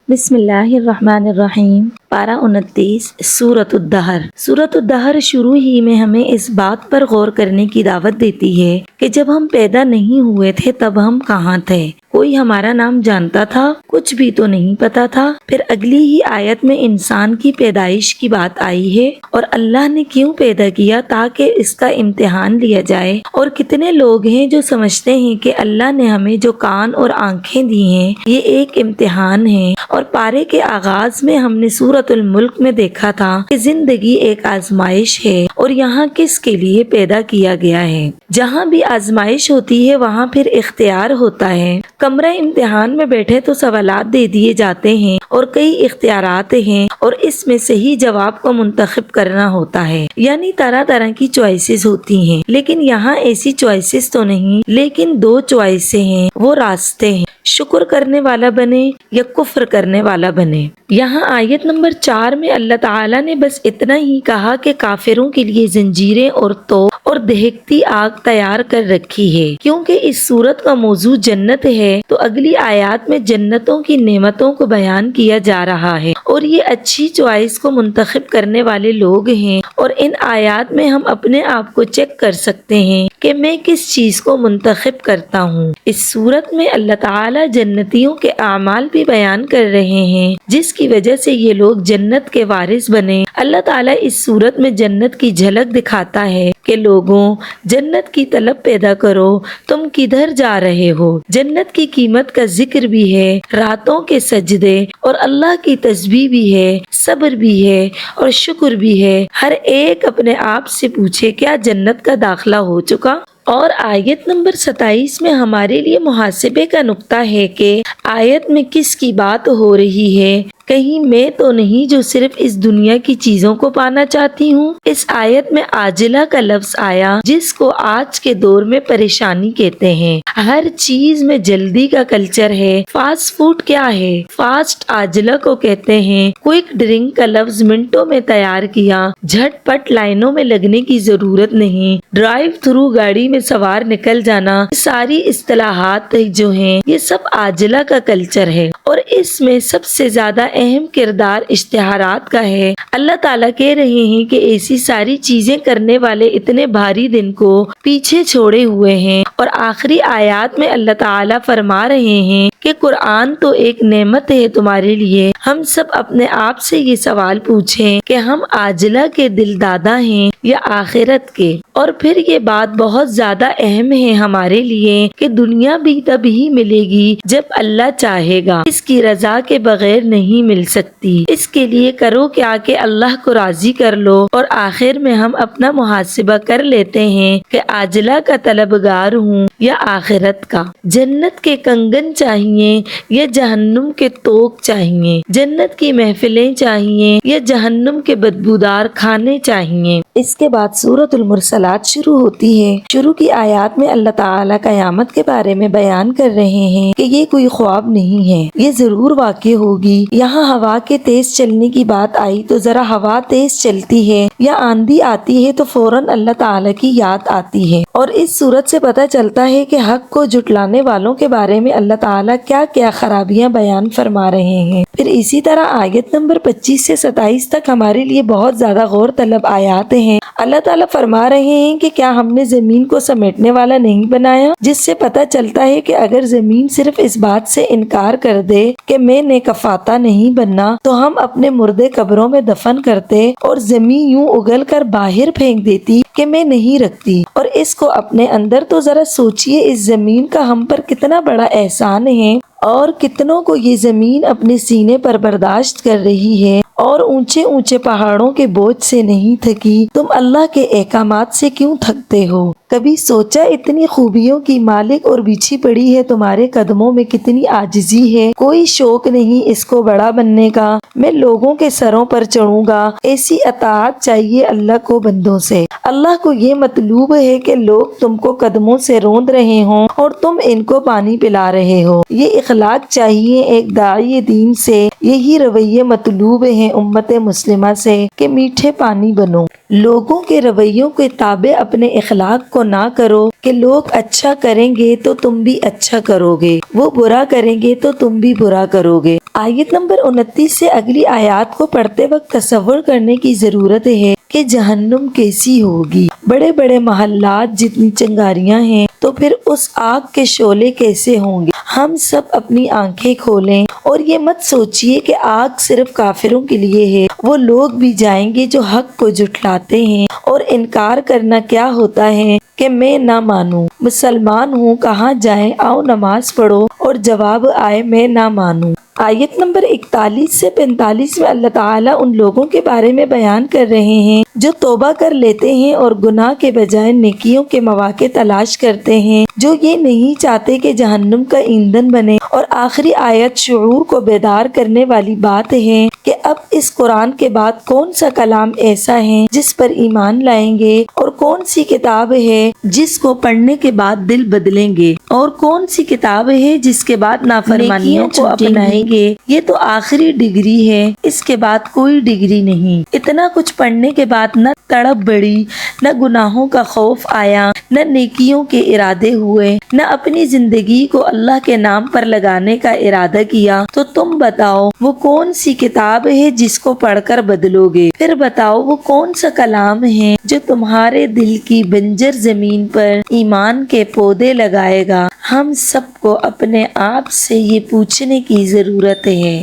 بسم اللہ الرحمن الرحیم۔ پارہ 29 سورۃ الدہر۔ سورۃ الدہر شروع ہی میں ہمیں اس بات پر غور کرنے کی دعوت دیتی ہے کہ جب ہم پیدا نہیں ہوئے تھے تب ہم کہاں تھے، کوئی ہمارا نام جانتا تھا، کچھ بھی تو نہیں پتا تھا۔ پھر اگلی ہی آیت میں انسان کی پیدائش کی بات آئی ہے اور اللہ نے کیوں پیدا کیا تاکہ اس کا امتحان لیا جائے، اور کتنے لوگ ہیں جو سمجھتے ہیں کہ اللہ نے ہمیں جو کان اور آنکھیں دی ہیں یہ ایک امتحان ہے۔ اور پارے کے آغاز میں ہم نے سورۃ الملک میں دیکھا تھا کہ زندگی ایک آزمائش ہے اور یہاں کس کے لیے پیدا کیا گیا ہے۔ جہاں بھی آزمائش ہوتی ہے وہاں پھر اختیار ہوتا ہے۔ کمرہ امتحان میں بیٹھے تو سوالات دے دیے جاتے ہیں اور کئی اختیارات ہیں اور اس میں صحیح جواب کو منتخب کرنا ہوتا ہے، یعنی طرح طرح کی چوائسیز ہوتی ہیں۔ لیکن یہاں ایسی چوائسیز تو نہیں، لیکن دو چوائسیں ہیں، وہ راستے ہیں، شکر کرنے والا بنے یا کفر کرنے والا بنے۔ یہاں آیت نمبر 4 میں اللہ تعالیٰ نے بس اتنا ہی کہا کہ کافروں کے لیے زنجیریں اور توق اور دہکتی آگ تیار کر رکھی ہے۔ کیونکہ اس سورت کا موضوع جنت ہے تو اگلی آیات میں جنتوں کی نعمتوں کو بیان کیا جا رہا ہے اور یہ اچھی چوائس کو منتخب کرنے والے لوگ ہیں، اور ان آیات میں ہم اپنے آپ کو چیک کر سکتے ہیں کہ میں کس چیز کو منتخب کرتا ہوں۔ اس سورت میں اللہ تعالیٰ جنتیوں کے اعمال بھی بیان کر رہے ہیں جس کی وجہ سے یہ لوگ جنت کے وارث بنے۔ اللہ تعالیٰ اس سورت میں جنت کی جھلک دکھاتا ہے کہ لوگوں، جنت کی طلب پیدا کرو، تم کدھر جا رہے ہو۔ جنت کی قیمت کا ذکر بھی ہے، راتوں کے سجدے اور اللہ کی تسبیح بھی ہے، صبر بھی ہے اور شکر بھی ہے۔ ہر ایک اپنے آپ سے پوچھے کیا جنت کا داخلہ ہو چکا؟ اور آیت نمبر 27 میں ہمارے لیے محاسبے کا نقطہ ہے کہ آیت میں کس کی بات ہو رہی ہے۔ کہیں میں تو نہیں جو صرف اس دنیا کی چیزوں کو پانا چاہتی ہوں۔ اس آیت میں عاجلہ کا لفظ آیا جس کو آج کے دور میں پریشانی کہتے ہیں۔ ہر چیز میں جلدی کا کلچر ہے۔ فاسٹ فوڈ کیا ہے؟ فاسٹ عاجلہ کو کہتے ہیں۔ کوئک ڈرنک کا لفظ منٹوں میں تیار کیا، جھٹ پٹ لائنوں میں لگنے کی ضرورت نہیں، ڈرائیو تھرو گاڑی میں سوار نکل جانا، ساری اصطلاحات جو ہیں یہ سب عاجلہ کا کلچر ہے، اور اس میں سب سے زیادہ اہم کردار اشتہارات کا ہے۔ اللہ تعالیٰ کہہ رہے ہیں کہ ایسی ساری چیزیں کرنے والے اتنے بھاری دن کو پیچھے چھوڑے ہوئے ہیں، اور آخری آیات میں اللہ تعالیٰ فرما رہے ہیں کہ قرآن تو ایک نعمت ہے تمہارے لیے۔ ہم سب اپنے آپ سے یہ سوال پوچھیں کہ ہم عاجلہ کے دل دادا ہیں یا آخرت کے؟ اور پھر یہ بات بہت زیادہ اہم ہے ہمارے لیے کہ دنیا بھی تب ہی ملے گی جب اللہ چاہے گا، اس کی رضا کے بغیر نہیں مل سکتی۔ اس کے لیے کرو کیا کہ اللہ کو راضی کر لو، اور آخر میں ہم اپنا محاسبہ کر لیتے ہیں کہ عاجلہ کا طلبگار ہوں یا آخرت کا۔ جنت کے کنگن چاہیے یا جہنم کے توق چاہیے، جنت کی محفلیں چاہیے یا جہنم کے بدبودار کھانے چاہیے۔ اس کے بعد سورۃ المرسلات شروع ہوتی ہے۔ شروع کی آیات میں اللہ تعالیٰ قیامت کے بارے میں بیان کر رہے ہیں کہ یہ کوئی خواب نہیں ہے، یہ ضرور واقع ہوگی۔ یہاں ہوا کے تیز چلنے کی بات آئی تو ذرا ہوا تیز چلتی ہے یا آندھی آتی ہے تو فوراً اللہ تعالیٰ کی یاد آتی ہے، اور اس صورت سے پتہ چلتا ہے کہ حق کو جھٹلانے والوں کے بارے میں اللہ تعالیٰ کیا کیا خرابیاں بیان فرما رہے ہیں۔ پھر اسی طرح آیت نمبر 25 سے 27 تک ہمارے لیے بہت زیادہ غور طلب آیات ہیں۔ اللہ تعالیٰ فرما رہے ہیں کہ کیا ہم نے زمین کو سمیٹنے والا نہیں بنایا، جس سے پتہ چلتا ہے کہ اگر زمین صرف اس بات سے انکار کر دے کہ میں نے کفاتہ نہیں بننا تو ہم اپنے مردے قبروں میں دفن کرتے اور زمین یوں اگل کر باہر پھینک دیتی کہ میں نہیں رکھتی۔ اور اس کو اپنے اندر تو ذرا سوچئے، اس زمین کا ہم پر کتنا بڑا احسان ہے، اور کتنوں کو یہ زمین اپنے سینے پر برداشت کر رہی ہے اور اونچے اونچے پہاڑوں کے بوجھ سے نہیں تھکی۔ تم اللہ کے احکامات سے کیوں تھکتے ہو؟ کبھی سوچا اتنی خوبیوں کی مالک اور بچھی پڑی ہے تمہارے قدموں میں کتنی عاجزی ہے؟ کوئی شوق نہیں اس کو بڑا بننے کا، میں لوگوں کے سروں پر چڑھوں گا۔ ایسی اطاعت چاہیے اللہ کو بندوں سے۔ اللہ کو یہ مطلوب ہے کہ لوگ تم کو قدموں سے روند رہے ہوں اور تم ان کو پانی پلا رہے ہو۔ یہ اخلاق چاہیے ایک داعی دین سے، یہی رویے مطلوب ہیں امت مسلمہ سے کہ میٹھے پانی بنو۔ لوگوں کے رویوں کے تابع اپنے اخلاق کو نہ کرو کہ لوگ اچھا کریں گے تو تم بھی اچھا کرو گے، وہ برا کریں گے تو تم بھی برا کرو گے۔ آیت نمبر 29 سے اگلی آیات کو پڑھتے وقت تصور کرنے کی ضرورت ہے کہ جہنم کیسی ہوگی۔ بڑے بڑے محلات جتنی چنگاریاں ہیں تو پھر اس آگ کے شعلے کیسے ہوں گے۔ ہم سب اپنی آنکھیں کھولیں اور یہ مت سوچئے کہ آگ صرف کافروں کے لیے ہے، وہ لوگ بھی جائیں گے جو حق کو جھٹلاتے ہیں اور انکار کرنا کیا ہوتا ہے کہ میں نہ مانوں، مسلمان ہوں، کہاں جائیں، آؤ نماز پڑھو، اور جواب آئے میں نہ مانوں۔ آیت نمبر 41 سے 45 میں اللہ تعالیٰ ان لوگوں کے بارے میں بیان کر رہے ہیں جو توبہ کر لیتے ہیں اور گناہ کے بجائے نیکیوں کے مواقع تلاش کرتے ہیں، جو یہ نہیں چاہتے کہ جہنم کا ایندھن بنے۔ اور آخری آیت شعور کو بیدار کرنے والی بات ہے کہ اب اس قرآن کے بعد کون سا کلام ایسا ہے جس پر ایمان لائیں گے، اور کون سی کتاب ہے جس کو پڑھنے کے بعد دل بدلیں گے، اور کون سی کتاب ہے جس کے بعد نافرمانیوں کو اپنائیں گے۔ یہ تو آخری ڈگری ہے، اس کے بعد کوئی ڈگری نہیں۔ اتنا کچھ پڑھنے کے بعد نہ تڑپ بڑھی، نہ گناہوں کا خوف آیا، نہ نیکیوں کے ارادے ہوئے، نہ اپنی زندگی کو اللہ کے نام پر لگانے کا ارادہ کیا، تو تم بتاؤ وہ کون سی کتاب ہے جس کو پڑھ کر بدلو گے؟ پھر بتاؤ وہ کون سا کلام ہے جو تمہارے دل کی بنجر زمین پر ایمان کے پودے لگائے گا؟ ہم سب کو اپنے آپ سے یہ پوچھنے کی ضرورت ہے۔